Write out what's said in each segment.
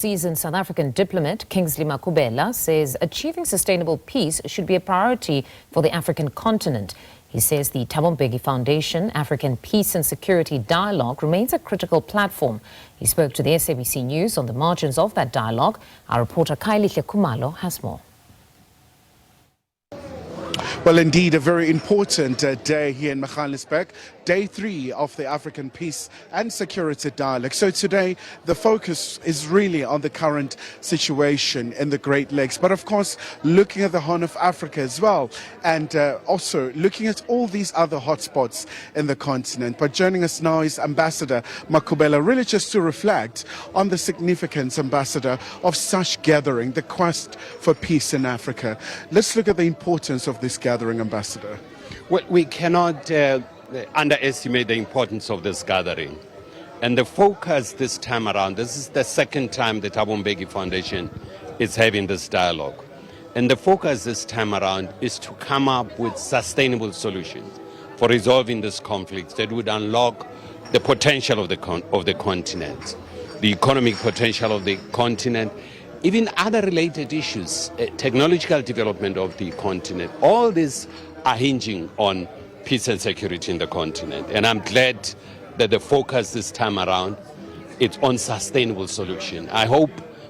Seasoned South African diplomat Kingsley Makhubela says achieving sustainable peace should be a priority for the African continent. He says the Thabo Mbeki Foundation African Peace and Security Dialogue remains a critical platform. He spoke to the SABC News on the margins of that dialogue. Our reporter Khayelihle Khumalo has more. Well, indeed, a very important day here in Khayelihle, day 3 of the African Peace and Security Dialogue. So today, the focus is really on the current situation in the Great Lakes, but of course, looking at the Horn of Africa as well, and also looking at all these other hotspots in the continent. But joining us now is Ambassador Makhubela, really just to reflect on the significance, Ambassador, of such gathering, the quest for peace in Africa. Let's look at the importance of this gathering, Ambassador. Well, we cannot underestimate the importance of this gathering. And the focus this time around, this is the second time the Thabo Mbeki Foundation is having this dialogue. And the focus this time around is to come up with sustainable solutions for resolving this conflict that would unlock the potential of the continent, the economic potential of the continent, even other related issues, technological development of the continent. All these are hinging on peace and security in the continent. And I'm glad that the focus this time around is on sustainable solution. I hope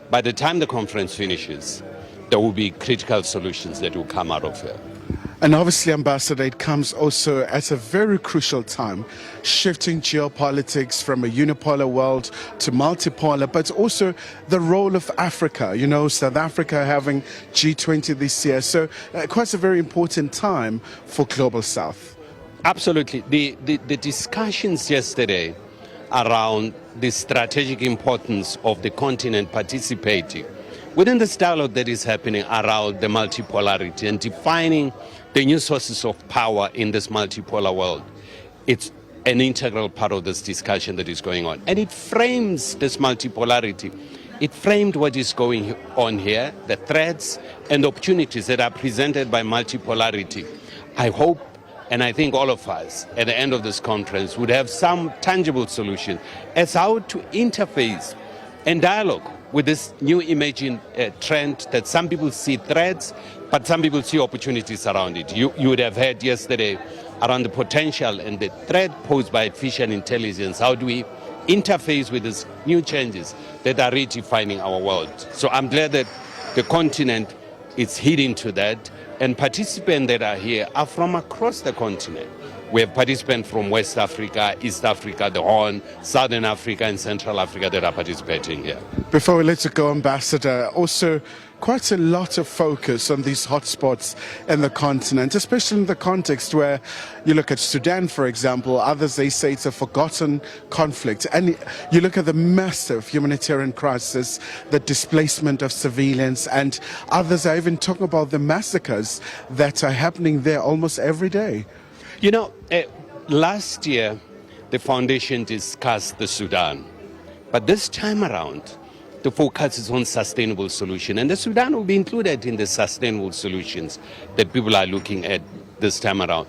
by the time the conference finishes, there will be critical solutions that will come out of it. And obviously, Ambassador, it comes also at a very crucial time, shifting geopolitics from a unipolar world to multipolar, but also the role of Africa. You know, South Africa having G20 this year. So quite a very important time for Global South. Absolutely. The discussions yesterday around the strategic importance of the continent participating within this dialogue that is happening around the multipolarity and defining the new sources of power in this multipolar world. It's an integral part of this discussion that is going on. And it frames this multipolarity. It framed what is going on here, the threats and opportunities that are presented by multipolarity. I hope and I think all of us at the end of this conference would have some tangible solution as how to interface and dialogue with this new emerging trend that some people see threats, but some people see opportunities around it. You would have heard yesterday around the potential and the threat posed by artificial intelligence. How do we interface with these new changes that are redefining our world? So I'm glad that the continent is heeding to that, and participants that are here are from across the continent. We have participants from West Africa, East Africa, the Horn, Southern Africa, and Central Africa that are participating here. Before we let you go, Ambassador, also quite a lot of focus on these hotspots in the continent, especially in the context where you look at Sudan, for example. Others, they say it's a forgotten conflict. And you look at the massive humanitarian crisis, the displacement of civilians, and others are even talking about the massacres that are happening there almost every day. You know, last year, the foundation discussed the Sudan. But this time around, the focus is on sustainable solution. And the Sudan will be included in the sustainable solutions that people are looking at this time around.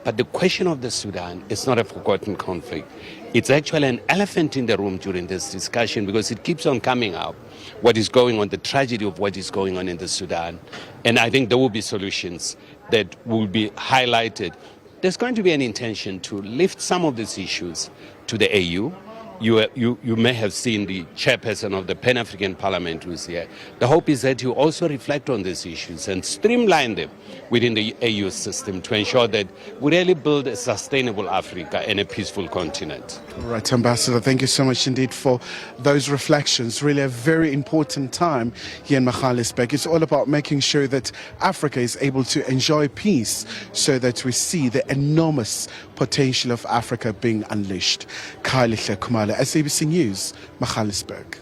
But the question of the Sudan is not a forgotten conflict. It's actually an elephant in the room during this discussion because it keeps on coming up. What is going on, the tragedy of what is going on in the Sudan. And I think there will be solutions that will be highlighted. There's going to be an intention to lift some of these issues to the AU. You may have seen the chairperson of the Pan-African Parliament who's here. The hope is that you also reflect on these issues and streamline them within the AU system to ensure that we really build a sustainable Africa and a peaceful continent. All right, Ambassador, thank you so much indeed for those reflections. Really a very important time here in Khayelihle. It's all about making sure that Africa is able to enjoy peace so that we see the enormous potential of Africa being unleashed. Khayelihle Khumalo, SABC News, Khayelihle.